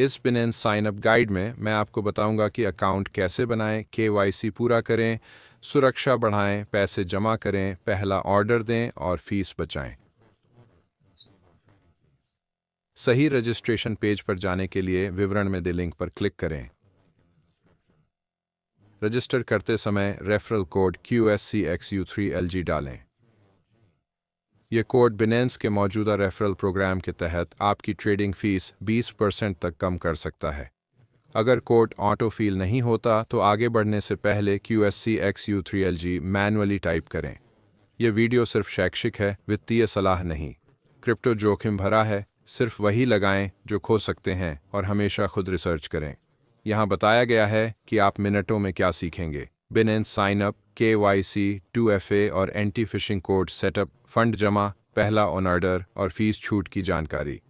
इस Binance sign up guide में मैं आपको बताऊंगा कि अकाउंट कैसे बनाएं, केवाईसी पूरा करें, सुरक्षा बढ़ाएं, पैसे जमा करें, पहला ऑर्डर दें और फीस बचाएं। सही रजिस्ट्रेशन पेज पर जाने के लिए विवरण में दे लिंक पर क्लिक करें। रजिस्टर करते समय रेफरल कोड QSCXU3LG डालें। यह कोड बिनेंस के मौजूदा रेफरल प्रोग्राम के तहत आपकी ट्रेडिंग फीस 20% तक कम कर सकता है। अगर कोड ऑटो फिल नहीं होता तो आगे बढ़ने से पहले QSCXU3LG मैनुअली टाइप करें। यह वीडियो सिर्फ शैक्षिक है, वित्तीय सलाह नहीं। क्रिप्टो जोखिम भरा है, सिर्फ वही लगाएं जो खो सकते हैं और हमेशा खुद रिसर्च करें। यहाँ बताया गया है कि आप मिनटों में क्या सीखेंगे। बिनेंस साइनअप, KYC, 2FA और anti fishing code setup, fund जमा, पहला ऑन ऑर्डर और फीस छूट की जानकारी।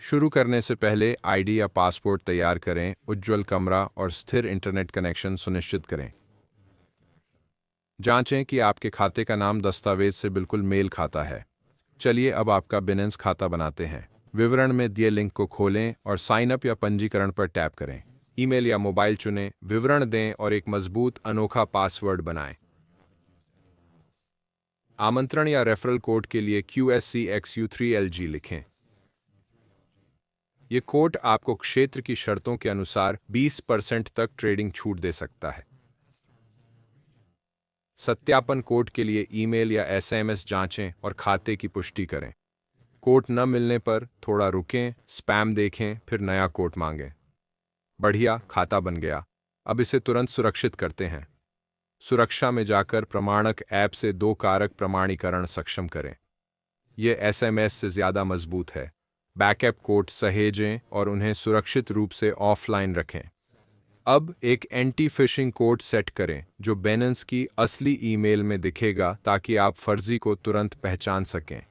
शुरू करने से पहले आईडी या पासपोर्ट तैयार करें, उज्ज्वल कमरा और स्थिर इंटरनेट कनेक्शन सुनिश्चित करें। जांचें कि आपके खाते का नाम दस्तावेज से बिल्कुल मेल खाता है। चलिए अब आपका बिनेंस खाता बनाते हैं। विवरण में दिए लिंक को खोलें और साइन अप या पंजीकरण पर टैप करें। ईमेल या मोबाइल चुनें, विवरण दें और एक मजबूत अनोखा पासवर्ड बनाएं। आमंत्रण या रेफरल कोड के लिए QSCXU3LG लिखें। ये कोड आपको क्षेत्र की शर्तों के अनुसार 20% तक ट्रेडिंग छूट दे सकता है। सत्यापन कोड के लिए ईमेल या SMS जांचें और खाते की पुष्टि करें। कोड न मिलने पर थोड़ा रुकें, स्पैम देखें, फिर नया कोड मांगें। बढ़िया, खाता बन गया। अब इसे तुरंत सुरक्षित करते हैं। सुरक्षा में जाकर प्रमाणक ऐप से 2 कारक प्रमाणीकरण सक्षम करें। यह SMS से ज़्यादा मजबूत है। बैकअप कोड सहेजें और उन्हें सुरक्षित रूप से ऑफलाइन रखें। अब एक एंटी फिशिंग कोड सेट करें जो बिनेंस की असली ईमेल में दिखेगा ताकि आप फर्जी को तुरंत पहचान सकें।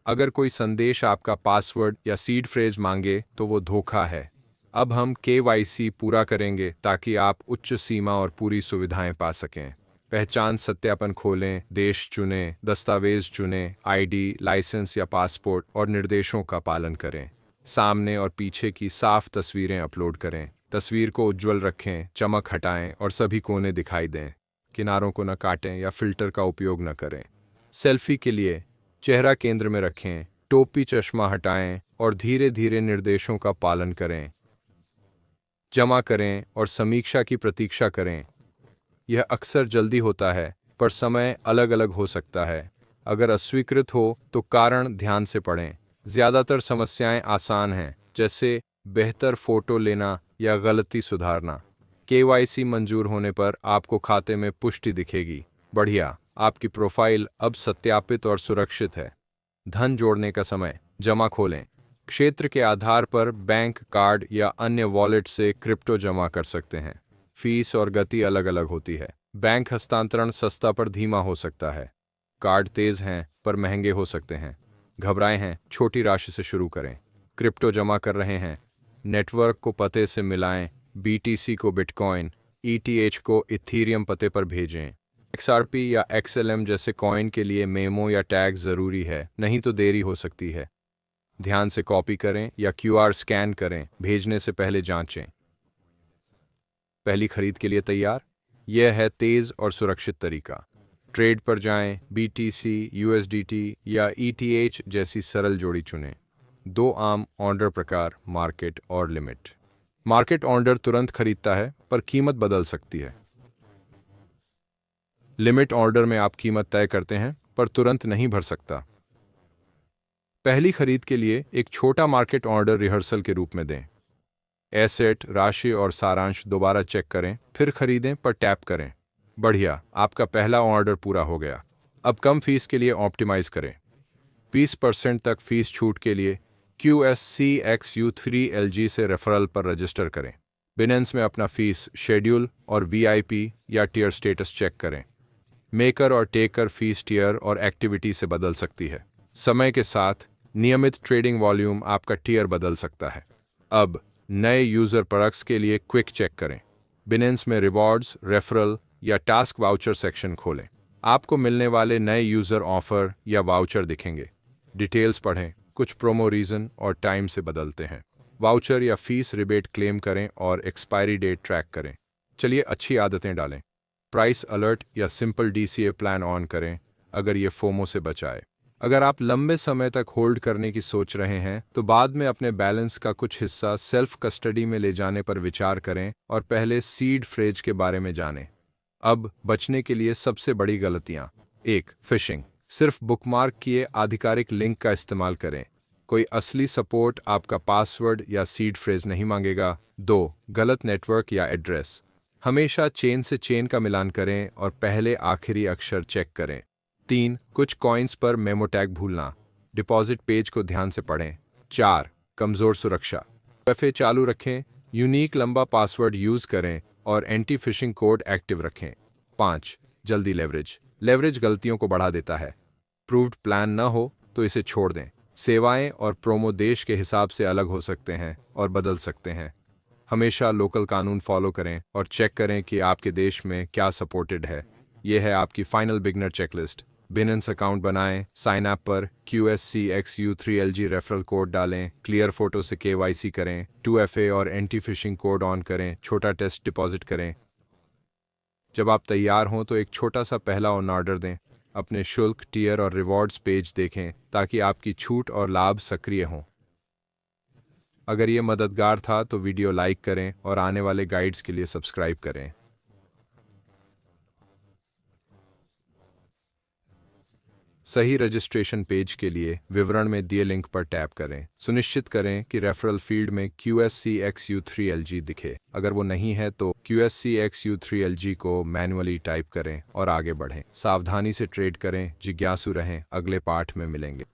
अगर कोई संदेश आपका पासवर्ड या सीड फ्रेज मांगे तो वो धोखा है। अब हम KYC पूरा करेंगे ताकि आप उच्च सीमा और पूरी सुविधाएं पा सकें। पहचान सत्यापन खोलें, देश चुनें, दस्तावेज चुनें, ID, लाइसेंस या पासपोर्ट और निर्देशों का पालन करें। सामने और पीछे की साफ तस्वीरें अपलोड करें। तस्वीर को उज्ज्वल रखें, चमक हटाएं और सभी कोने दिखाई दें। किनारों को न काटें या फिल्टर का उपयोग न करें। सेल्फी के लिए चेहरा केंद्र में रखें, टोपी चश्मा हटाएं और धीरे धीरे निर्देशों का पालन करें। जमा करें और समीक्षा की प्रतीक्षा करें। यह अक्सर जल्दी होता है, पर समय अलग अलग हो सकता है। अगर अस्वीकृत हो तो कारण ध्यान से पढ़ें। ज़्यादातर समस्याएं आसान हैं, जैसे बेहतर फोटो लेना या गलती सुधारना। KYC मंजूर होने पर आपको खाते में पुष्टि दिखेगी। बढ़िया, आपकी प्रोफाइल अब सत्यापित और सुरक्षित है। धन जोड़ने का समय, जमा खोलें। क्षेत्र के आधार पर बैंक, कार्ड या अन्य वॉलेट से क्रिप्टो जमा कर सकते हैं। फीस और गति अलग अलग होती है। बैंक हस्तांतरण सस्ता पर धीमा हो सकता है। कार्ड तेज हैं पर महंगे हो सकते हैं। घबराए हैं, छोटी राशि से शुरू करें। क्रिप्टो जमा कर रहे हैं, नेटवर्क को पते से मिलाएं। BTC को बिटकॉइन, ETH को इथीरियम पते पर भेजें। XRP या XLM जैसे कॉइन के लिए मेमो या टैग ज़रूरी है, नहीं तो देरी हो सकती है। ध्यान से कॉपी करें या QR स्कैन करें। भेजने से पहले जांचें। पहली खरीद के लिए तैयार? यह है तेज़ और सुरक्षित तरीका। ट्रेड पर जाएं, BTC, USDT या ETH जैसी सरल जोड़ी चुनें। 2 आम ऑर्डर प्रकार, मार्केट और लिमिट। मार्केट ऑर्डर तुरंत खरीदता है पर कीमत बदल सकती है। लिमिट ऑर्डर में आप कीमत तय करते हैं पर तुरंत नहीं भर सकता। पहली खरीद के लिए एक छोटा मार्केट ऑर्डर रिहर्सल के रूप में दें। एसेट, राशि और सारांश दोबारा चेक करें, फिर खरीदें पर टैप करें। बढ़िया, आपका पहला ऑर्डर पूरा हो गया। अब कम फीस के लिए ऑप्टिमाइज करें। 20% तक फीस छूट के लिए QSCXU3LG से रेफरल पर रजिस्टर करें। बिनेंस में अपना फीस शेड्यूल और VIP या टियर स्टेटस चेक करें। मेकर और टेकर फीस टियर और एक्टिविटी से बदल सकती है। समय के साथ नियमित ट्रेडिंग वॉल्यूम आपका टियर बदल सकता है। अब नए यूज़र प्रोडक्ट्स के लिए क्विक चेक करें। बिनेंस में रिवॉर्ड्स, रेफरल या टास्क वाउचर सेक्शन खोलें। आपको मिलने वाले नए यूज़र ऑफर या वाउचर दिखेंगे। डिटेल्स पढ़ें। कुछ प्रोमो रीज़न और टाइम से बदलते हैं। वाउचर या फीस रिबेट क्लेम करें और एक्सपायरी डेट ट्रैक करें। चलिए अच्छी आदतें डालें। प्राइस अलर्ट या सिंपल डीसीए प्लान ऑन करें अगर ये फोमो से बचाए। अगर आप लंबे समय तक होल्ड करने की सोच रहे हैं तो बाद में अपने बैलेंस का कुछ हिस्सा सेल्फ कस्टडी में ले जाने पर विचार करें और पहले सीड फ्रेज के बारे में जानें। अब बचने के लिए सबसे बड़ी गलतियां। 1. फिशिंग। सिर्फ बुकमार्क किए आधिकारिक लिंक का इस्तेमाल करें। कोई असली सपोर्ट आपका पासवर्ड या सीड फ्रेज नहीं मांगेगा। 2. गलत नेटवर्क या एड्रेस। हमेशा चेन से चेन का मिलान करें और पहले आखिरी अक्षर चेक करें। 3. कुछ कॉइन्स पर मेमो टैग भूलना। डिपॉजिट पेज को ध्यान से पढ़ें। 4. कमज़ोर सुरक्षा। एफए चालू रखें, यूनिक लंबा पासवर्ड यूज़ करें और एंटी फिशिंग कोड एक्टिव रखें। 5. जल्दी लेवरेज। लेवरेज गलतियों को बढ़ा देता है। प्रूव्ड प्लान न हो तो इसे छोड़ दें। सेवाएं और प्रोमो देश के हिसाब से अलग हो सकते हैं और बदल सकते हैं। हमेशा लोकल कानून फॉलो करें और चेक करें कि आपके देश में क्या सपोर्टेड है। यह है आपकी final beginner checklist. Binance account बनाएं, साइन अप पर QSCXU3LG रेफरल कोड डालें, क्लियर फोटो से KYC करें, 2FA और एंटी फिशिंग कोड ऑन करें, छोटा टेस्ट डिपॉजिट करें। जब आप तैयार हों तो एक छोटा सा पहला ऑन ऑर्डर दें। अपने शुल्क, टियर और रिवॉर्ड्स पेज देखें ताकि आपकी छूट और लाभ सक्रिय हों। अगर ये मददगार था तो वीडियो लाइक करें और आने वाले गाइड्स के लिए सब्सक्राइब करें। सही रजिस्ट्रेशन पेज के लिए विवरण में दिए लिंक पर टैप करें। सुनिश्चित करें कि रेफरल फील्ड में QSCXU3LG दिखे। अगर वो नहीं है तो QSCXU3LG को मैन्युअली टाइप करें और आगे बढ़ें। सावधानी से ट्रेड करें, जिज्ञासु रहें। अगले पाठ में मिलेंगे।